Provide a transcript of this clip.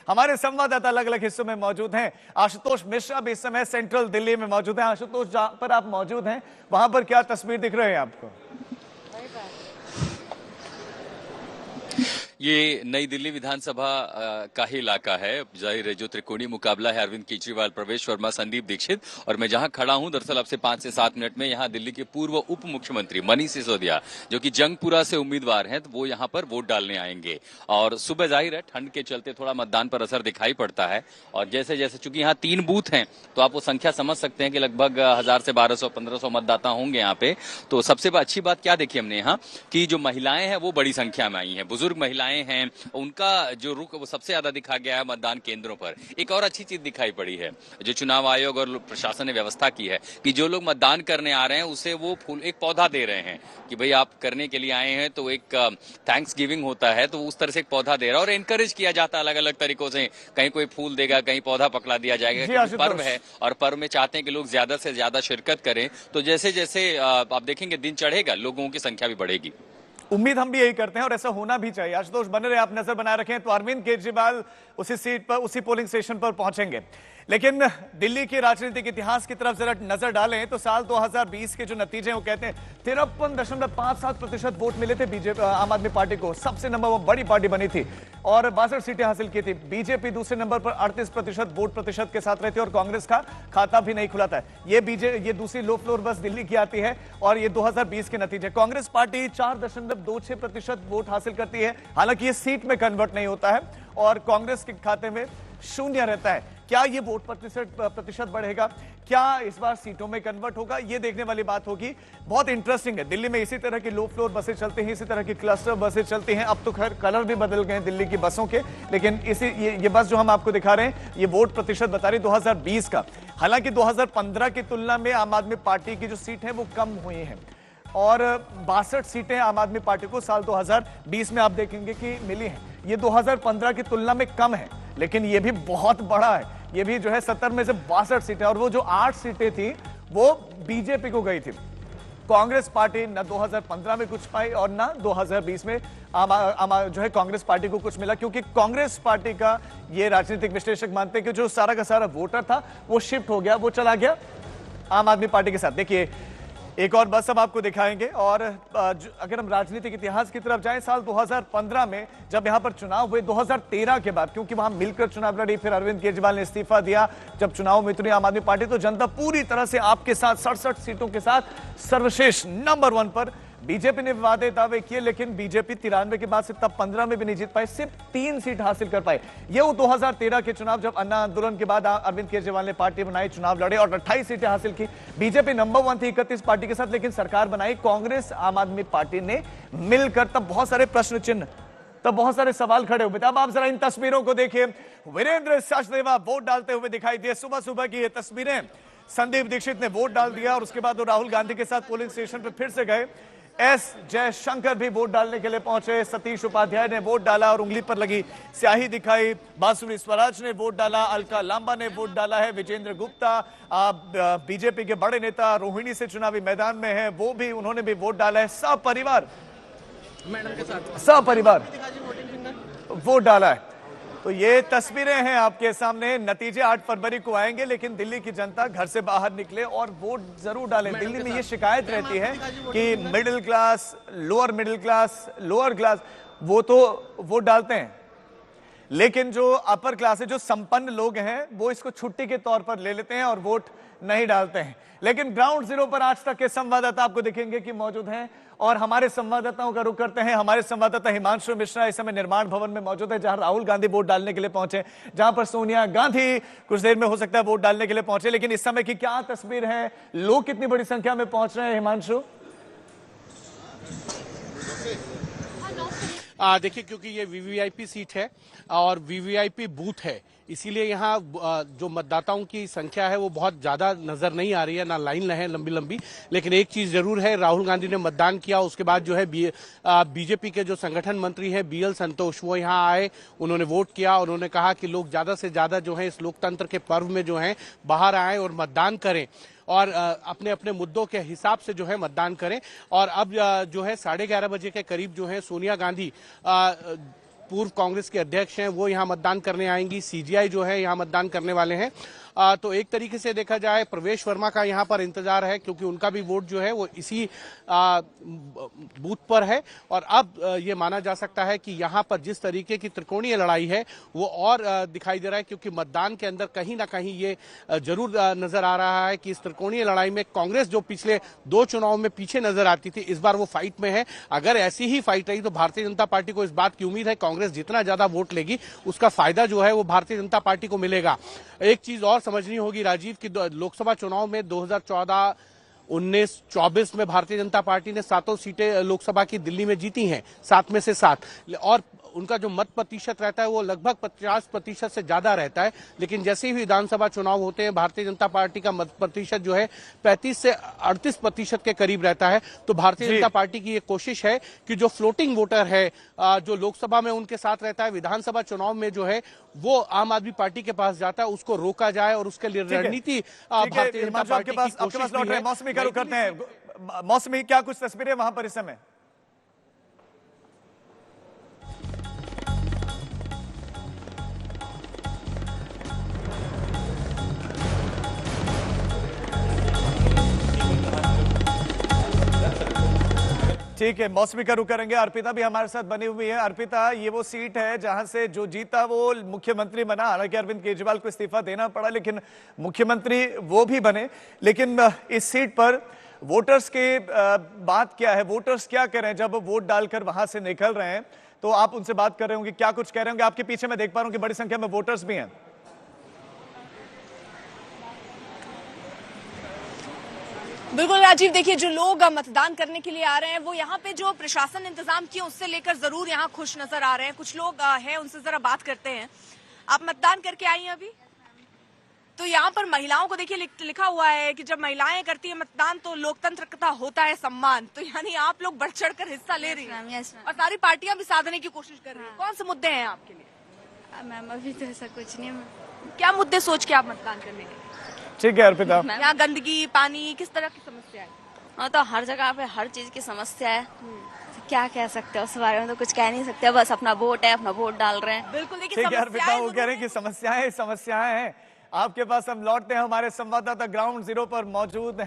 हमारे संवाददाता अलग अलग हिस्सों में मौजूद हैं। आशुतोष मिश्रा भी इस समय सेंट्रल दिल्ली में मौजूद हैं। आशुतोष, जहां पर आप मौजूद हैं वहां पर क्या तस्वीर दिख रही है आपको? ये नई दिल्ली विधानसभा का ही इलाका है। जाहिर है जो त्रिकोणीय मुकाबला है अरविंद केजरीवाल, प्रवेश वर्मा, संदीप दीक्षित, और मैं जहां खड़ा हूं दरअसल अब से 5 से 7 मिनट में यहां दिल्ली के पूर्व उप मुख्यमंत्री मनीष सिसोदिया जो कि जंगपुरा से उम्मीदवार हैं, तो वो यहां पर वोट डालने आएंगे। और सुबह जाहिर है ठंड के चलते थोड़ा मतदान पर असर दिखाई पड़ता है, और जैसे जैसे चूंकि यहाँ 3 बूथ हैं तो आप वो संख्या समझ सकते हैं कि लगभग 1000 से 1200-1500 मतदाता होंगे यहाँ पे। तो सबसे अच्छी बात क्या देखी हमने यहाँ कि जो महिलाएं हैं वो बड़ी संख्या में आई हैं, बुजुर्ग महिलाएं हैं, उनका जो रुख वो सबसे ज्यादा दिखा गया है मतदान केंद्रों पर। एक और अच्छी चीज दिखाई पड़ी है जो चुनाव आयोग और प्रशासन ने व्यवस्था की है कि जो लोग मतदान करने आ रहे हैं उसे वो फूल एक पौधा दे रहे हैं कि भाई आप करने के लिए आए हैं, तो एक थैंक्स गिविंग होता है, तो उस तरह से एक पौधा दे रहा है और एनकरेज किया जाता है अलग अलग तरीकों से। कहीं कोई फूल देगा, कहीं पौधा पकड़ा दिया जाएगा। पर्व है और पर्व में चाहते हैं कि लोग ज्यादा से ज्यादा शिरकत करें, तो जैसे जैसे आप देखेंगे दिन चढ़ेगा लोगों की संख्या भी बढ़ेगी। उम्मीद हम भी यही करते हैं और ऐसा होना भी चाहिए। आशुतोष बने रहे, आप नजर बनाए रखें। तो अरविंद केजरीवाल उसी सीट पर, उसी पोलिंग स्टेशन पर पहुंचेंगे। लेकिन दिल्ली के राजनीतिक इतिहास की तरफ जरा नजर डालें तो साल 2020 के जो नतीजे हैं वो कहते हैं 53.57% वोट मिले थे बीजेपी आम आदमी पार्टी को। सबसे नंबर वो बड़ी पार्टी बनी थी और 62 सीटें हासिल की थी। बीजेपी दूसरे नंबर पर 38% वोट प्रतिशत के साथ रहती है और कांग्रेस का खाता भी नहीं खुला था। ये दूसरी लो फ्लोर बस दिल्ली की आती है और ये 2020 के नतीजे। कांग्रेस पार्टी 4.26% वोट हासिल करती है। हालांकि ये सीट में कन्वर्ट नहीं होता है और कांग्रेस के खाते में शून्य रहता है। क्या ये वोट प्रतिशत बढ़ेगा? क्या इस बार सीटों में कन्वर्ट होगा? ये देखने वाली बात होगी। बहुत इंटरेस्टिंग है। दिल्ली में इसी तरह की लो फ्लोर बसें चलती हैं, इसी तरह की क्लस्टर बसें चलती हैं। अब तो खैर कलर भी बदल गए हैं दिल्ली की बसों के, लेकिन ये बस जो हम आपको दिखा रहे हैं ये वोट प्रतिशत बता रही 2020 का। हालांकि 2015 की तुलना में आम आदमी पार्टी की जो सीट है वो कम हुई है और 62 सीटें आम आदमी पार्टी को साल 2020 में आप देखेंगे कि मिली हैं। ये 2015 की तुलना में कम है, लेकिन ये भी बहुत बड़ा है। ये भी जो है 70 में से 62 सीटें, और वो जो 8 सीटें थी वो बीजेपी को गई थी। कांग्रेस पार्टी न 2015 में कुछ पाई और न 2020 में जो है कांग्रेस पार्टी को कुछ मिला, क्योंकि कांग्रेस पार्टी का ये राजनीतिक विश्लेषक मानते हैं कि जो सारा का सारा वोटर था वो शिफ्ट हो गया, वो चला गया आम आदमी पार्टी के साथ। देखिए एक और बस अब आपको दिखाएंगे। और अगर हम राजनीतिक इतिहास की तरफ जाएं, साल 2015 में जब यहां पर चुनाव हुए, 2013 के बाद, क्योंकि वहां मिलकर चुनाव लड़ी, फिर अरविंद केजरीवाल ने इस्तीफा दिया, जब चुनाव में उतरी आम आदमी पार्टी, तो जनता पूरी तरह से आपके साथ 67 सीटों के साथ सर्वश्रेष्ठ नंबर 1 पर। बीजेपी ने वादे दावे किए, लेकिन बीजेपी 93 के बाद से तब 15 में भी नहीं जीत पाई, सिर्फ 3 सीट हासिल कर पाए। ये वो 2013 के चुनाव जब अन्ना आंदोलन के बाद अरविंद केजरीवाल ने पार्टी बनाई, चुनाव लड़े और 28 सीटें हासिल की। बीजेपी नंबर 1 थी 31 पार्टी के साथ, लेकिन सरकार बनाई कांग्रेस आम आदमी पार्टी ने मिलकर। तब बहुत सारे प्रश्न चिन्ह, तब बहुत सारे सवाल खड़े हुए थे। अब आप जरा इन तस्वीरों को देखिए। वीरेंद्र सचदेवा वोट डालते हुए दिखाई दिए। सुबह सुबह की ये तस्वीरें। संदीप दीक्षित ने वोट डाल दिया और उसके बाद वो राहुल गांधी के साथ पोलिंग स्टेशन पर फिर से गए। एस जयशंकर भी वोट डालने के लिए पहुंचे। सतीश उपाध्याय ने वोट डाला और उंगली पर लगी स्याही दिखाई। बांसुरी स्वराज ने वोट डाला। अलका लांबा ने वोट डाला है। विजेंद्र गुप्ता बीजेपी के बड़े नेता रोहिणी से चुनावी मैदान में है, वो भी, उन्होंने भी वोट डाला है। सपरिवार वोट डाला है। तो ये तस्वीरें हैं आपके सामने। नतीजे 8 फरवरी को आएंगे, लेकिन दिल्ली की जनता घर से बाहर निकले और वोट जरूर डालें। दिल्ली में ये शिकायत रहती है कि middle class, lower middle class, lower class वो तो वोट डालते हैं, लेकिन जो अपर क्लास है, जो संपन्न लोग हैं, वो इसको छुट्टी के तौर पर ले लेते हैं और वोट नहीं डालते हैं। लेकिन ग्राउंड जीरो पर आज तक के संवाददाता आपको दिखेंगे कि मौजूद हैं और हमारे संवाददाताओं का रुख करते हैं। हमारे संवाददाता हिमांशु मिश्रा इस समय निर्माण भवन में मौजूद है, जहां राहुल गांधी वोट डालने के लिए पहुंचे, जहां पर सोनिया गांधी कुछ देर में हो सकता है वोट डालने के लिए पहुंचे। लेकिन इस समय की क्या तस्वीर है, लोग कितनी बड़ी संख्या में पहुंच रहे हैं हिमांशु? देखिए, क्योंकि ये वीवीआईपी सीट है और वीवीआईपी बूथ है, इसीलिए यहाँ जो मतदाताओं की संख्या है वो बहुत ज़्यादा नज़र नहीं आ रही है, ना लाइन है लंबी लंबी। लेकिन एक चीज़ जरूर है, राहुल गांधी ने मतदान किया, उसके बाद जो है बीजेपी के जो संगठन मंत्री है बीएल संतोष, वो यहाँ आए, उन्होंने वोट किया। उन्होंने कहा कि लोग ज़्यादा से ज़्यादा जो है इस लोकतंत्र के पर्व में जो है बाहर आए और मतदान करें और अपने अपने मुद्दों के हिसाब से जो है मतदान करें। और अब जो है 11:30 बजे के करीब जो है सोनिया गांधी पूर्व कांग्रेस के अध्यक्ष हैं वो यहाँ मतदान करने आएंगी, सीजीआई जो है यहाँ मतदान करने वाले हैं। तो एक तरीके से देखा जाए प्रवेश वर्मा का यहाँ पर इंतजार है, क्योंकि उनका भी वोट जो है वो इसी बूथ पर है। और अब ये माना जा सकता है कि यहाँ पर जिस तरीके की त्रिकोणीय लड़ाई है वो और दिखाई दे रहा है, क्योंकि मतदान के अंदर कहीं ना कहीं ये जरूर नजर आ रहा है कि इस त्रिकोणीय लड़ाई में कांग्रेस जो पिछले 2 चुनाव में पीछे नजर आती थी, इस बार वो फाइट में है। अगर ऐसी ही फाइट रही तो भारतीय जनता पार्टी को इस बात की उम्मीद है कांग्रेस जितना ज्यादा वोट लेगी उसका फायदा जो है वो भारतीय जनता पार्टी को मिलेगा। एक चीज और समझनी होगी राजीव की लोकसभा चुनाव में 2014, 19, 24 में भारतीय जनता पार्टी ने 7 सीटें लोकसभा की दिल्ली में जीती हैं, 7 में से 7, और उनका जो मत प्रतिशत रहता है वो लगभग 50% से ज्यादा रहता है। लेकिन जैसे ही विधानसभा चुनाव होते हैं भारतीय जनता पार्टी का मत प्रतिशत जो है 35 से 38% के करीब रहता है। तो भारतीय जनता पार्टी की ये कोशिश है कि जो फ्लोटिंग वोटर है जो लोकसभा में उनके साथ रहता है, विधानसभा चुनाव में जो है वो आम आदमी पार्टी के पास जाता है, उसको रोका जाए और उसके लिए रणनीति भारतीय जनता पार्टी की कोशिश भी है। मौसमी का रुख करते हैं। मौसमी, क्या कुछ तस्वीरें वहां पर इस समय? ठीक है, मौसमी का रुख करेंगे। अर्पिता भी हमारे साथ बनी हुई है। अर्पिता, ये वो सीट है जहां से जो जीता वो मुख्यमंत्री बना। हालांकि अरविंद केजरीवाल को इस्तीफा देना पड़ा, लेकिन मुख्यमंत्री वो भी बने। लेकिन इस सीट पर वोटर्स के बात क्या है, वोटर्स क्या कर रहे हैं जब वोट डालकर वहां से निकल रहे हैं? तो आप उनसे बात कर रहे होंगे, क्या कुछ कह रहे होंगे? आपके पीछे मैं देख पा रहा हूं कि बड़ी संख्या में वोटर्स भी हैं। बिल्कुल राजीव, देखिए जो लोग मतदान करने के लिए आ रहे हैं वो यहाँ पे जो प्रशासन ने इंतजाम किया उससे लेकर जरूर यहाँ खुश नजर आ रहे हैं। कुछ लोग हैं, उनसे जरा बात करते हैं। आप मतदान करके आई हैं अभी? तो यहाँ पर महिलाओं को देखिए लिखा हुआ है कि जब महिलाएं करती है मतदान तो लोकतंत्र का होता है सम्मान। तो यानी आप लोग बढ़ चढ़ कर हिस्सा ले रही हैं और सारी पार्टियां भी साधने की कोशिश कर रही हैं। कौन से मुद्दे हैं आपके लिए? मैम अभी तो ऐसा कुछ नहीं। क्या मुद्दे सोच के आप मतदान करने गए? ठीक है अर्पिता। यहाँ गंदगी, पानी, किस तरह की समस्या है? हाँ तो हर जगह पे हर चीज की समस्या है। तो क्या कह सकते हैं उस बारे में, तो कुछ कह नहीं सकते। बस अपना वोट है, अपना वोट डाल रहे हैं। बिल्कुल, देखिए ठीक है अर्पिता, वो कह रहे हैं कि समस्याएं हैं। आपके पास हम लौटते हैं, हमारे संवाददाता ग्राउंड जीरो पर मौजूद हैं।